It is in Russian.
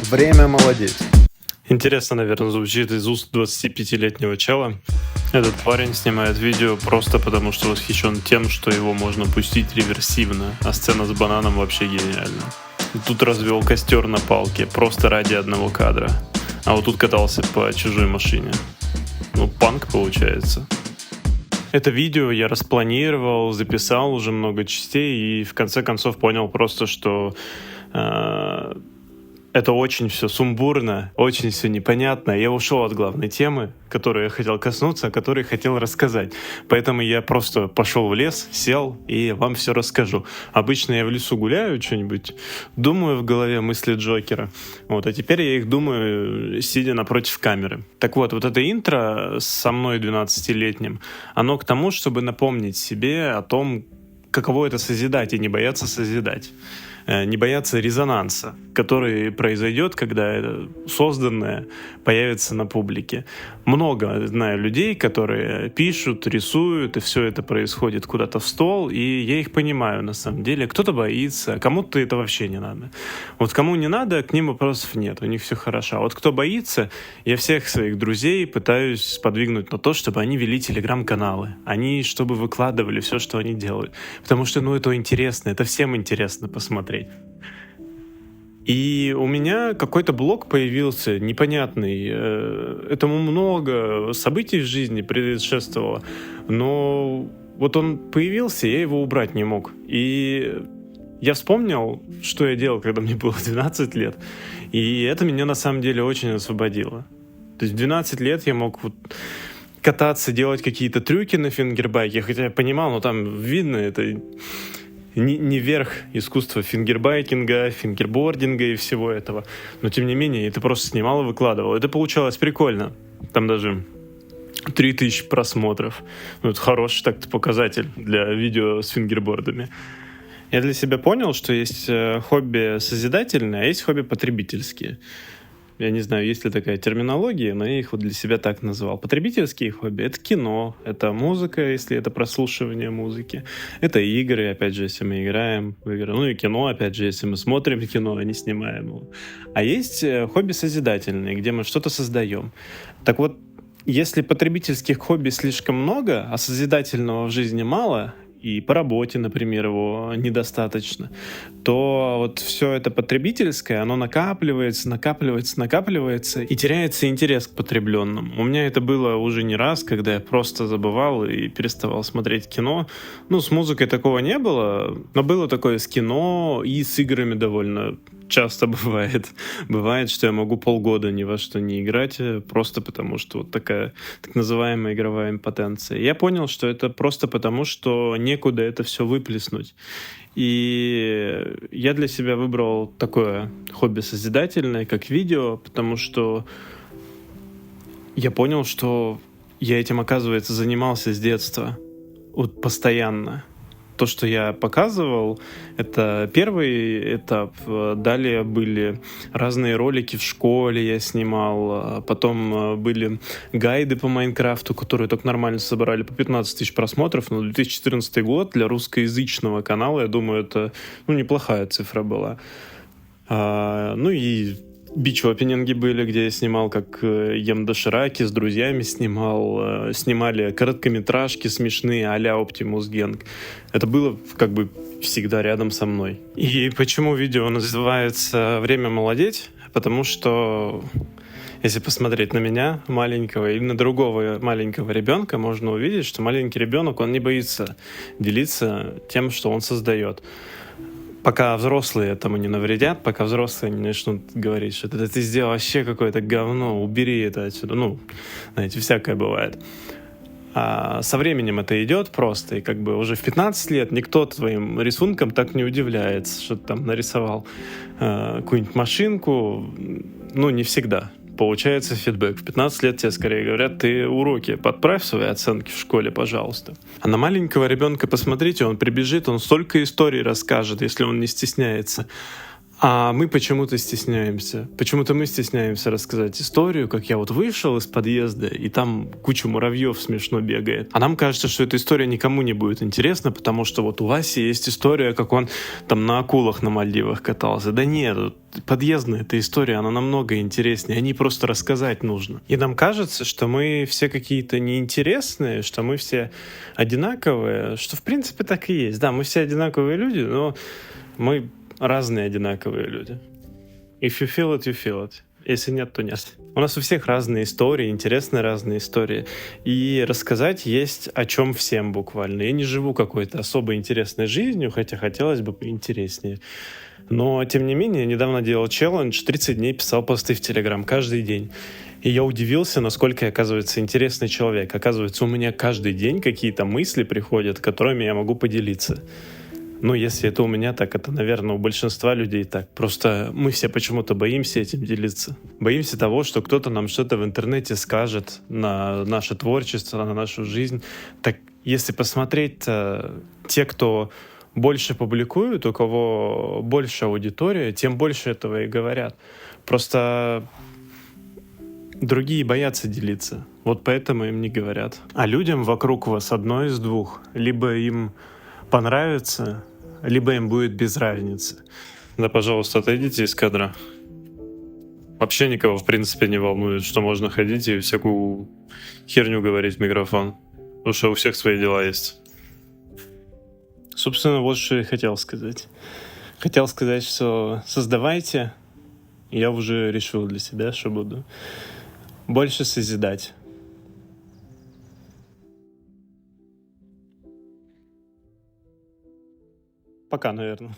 Время молодеть. Интересно, наверное, звучит из уст 25-летнего чела. Этот парень снимает видео просто потому, что восхищен тем, что его можно пустить реверсивно, а сцена с бананом вообще гениальна. И тут развел костер на палке, просто ради одного кадра. А вот тут катался по чужой машине. Ну, панк получается. Это видео я распланировал, записал уже много частей и в конце концов понял просто, что это очень все сумбурно, очень все непонятно. Я ушел от главной темы, которую я хотел коснуться, о которой хотел рассказать. Поэтому я просто пошел в лес, сел и вам все расскажу. Обычно я в лесу гуляю, что-нибудь думаю в голове, мысли Джокера. Вот, а теперь я их думаю, сидя напротив камеры. Так вот это интро со мной 12-летним, оно к тому, чтобы напомнить себе о том, каково это созидать и не бояться созидать. Не бояться резонанса, который произойдет, когда созданное появится на публике. Много знаю людей, которые пишут, рисуют, и все это происходит куда-то в стол, и я их понимаю на самом деле. Кто-то боится, кому-то это вообще не надо. Вот кому не надо, к ним вопросов нет, у них все хорошо. А вот кто боится, я всех своих друзей пытаюсь сподвигнуть на то, чтобы они вели телеграм-каналы, они чтобы выкладывали все, что они делают. Потому что, это интересно, это всем интересно посмотреть. И у меня какой-то блог появился непонятный. Этому много событий в жизни предшествовало, но вот он появился, я его убрать не мог. И я вспомнил, что я делал, когда мне было 12 лет, и это меня на самом деле очень освободило. То есть в 12 лет я мог кататься, делать какие-то трюки на фингербайке, хотя я понимал, там видно, это не верх искусства фингербайкинга, фингербординга и всего этого. Но тем не менее, это просто снимал и выкладывал. Это получалось прикольно. Там даже 3000 просмотров. Это хороший так-то показатель для видео с фингербордами. Я для себя понял, что есть хобби созидательные, а есть хобби потребительские. Я не знаю, есть ли такая терминология, но я их для себя так назвал. Потребительские хобби — это кино, это музыка, если это прослушивание музыки, это игры, опять же, если мы играем в игры, и кино, опять же, если мы смотрим кино, а не снимаем его. А есть хобби созидательные, где мы что-то создаем. Так вот, если потребительских хобби слишком много, а созидательного в жизни мало, и по работе, например, его недостаточно, то все это потребительское, оно накапливается, и теряется интерес к потребленному. У меня это было уже не раз, когда я просто забывал и переставал смотреть кино. С музыкой такого не было, но было такое с кино и с играми довольно часто бывает. Бывает, что я могу полгода ни во что не играть, просто потому что такая так называемая игровая импотенция. Я понял, что это просто потому, что некуда это все выплеснуть. И я для себя выбрал такое хобби созидательное, как видео, потому что я понял, что я этим, оказывается, занимался с детства. Постоянно. То, что я показывал, это первый этап. Далее были разные ролики в школе я снимал. Потом были гайды по Майнкрафту, которые так нормально собрали по 15 000 просмотров. Но 2014 год для русскоязычного канала, я думаю, это неплохая цифра была. И бич-опенинги были, где я снимал, как ем дошираки, с друзьями снимали короткометражки смешные а-ля Optimus Gang. Это было всегда рядом со мной. И почему видео называется «Время молодеть»? Потому что если посмотреть на меня, маленького, или на другого маленького ребенка, можно увидеть, что маленький ребенок, он не боится делиться тем, что он создает. Пока взрослые этому не навредят, пока взрослые не начнут говорить, что ты сделал вообще какое-то говно, убери это отсюда. Знаете, всякое бывает. А со временем это идет просто, и уже в 15 лет никто твоим рисунком так не удивляется, что ты там нарисовал какую-нибудь машинку. Не всегда получается фидбэк. В 15 лет тебе скорее говорят: ты уроки подправь свои оценки в школе, пожалуйста. А на маленького ребенка посмотрите, он прибежит, он столько историй расскажет, если он не стесняется. А мы почему-то стесняемся. Почему-то мы стесняемся рассказать историю, как я вот вышел из подъезда, и там куча муравьев смешно бегает. А нам кажется, что эта история никому не будет интересна, потому что вот у Васи есть история, как он там на акулах на Мальдивах катался. Да нет, подъездная эта история, она намного интереснее. О ней просто рассказать нужно. И нам кажется, что мы все какие-то неинтересные, что мы все одинаковые, что в принципе так и есть. Да, мы все одинаковые люди, но мы разные одинаковые люди. If you feel it, you feel it. Если нет, то нет. У нас у всех разные истории, интересные разные истории. И рассказать есть о чем всем буквально. Я не живу какой-то особо интересной жизнью, хотя хотелось бы поинтереснее. Но, тем не менее, я недавно делал челлендж, 30 дней писал посты в Телеграм каждый день. И я удивился, насколько я, оказывается, интересный человек. Оказывается, у меня каждый день какие-то мысли приходят, которыми я могу поделиться. Ну, если это у меня так, это, наверное, у большинства людей так. Просто мы все почему-то боимся этим делиться. Боимся того, что кто-то нам что-то в интернете скажет на наше творчество, на нашу жизнь. Так если посмотреть, те, кто больше публикуют, у кого больше аудитория, тем больше этого и говорят. Просто другие боятся делиться. Вот поэтому им не говорят. А людям вокруг вас одно из двух. Либо им понравится, либо им будет без разницы. Да, пожалуйста, отойдите из кадра. Вообще никого, в принципе, не волнует, что можно ходить и всякую херню говорить в микрофон. Потому что у всех свои дела есть. Собственно, вот что я хотел сказать. Хотел сказать, что создавайте. Я уже решил для себя, что буду больше созидать. Пока, наверное.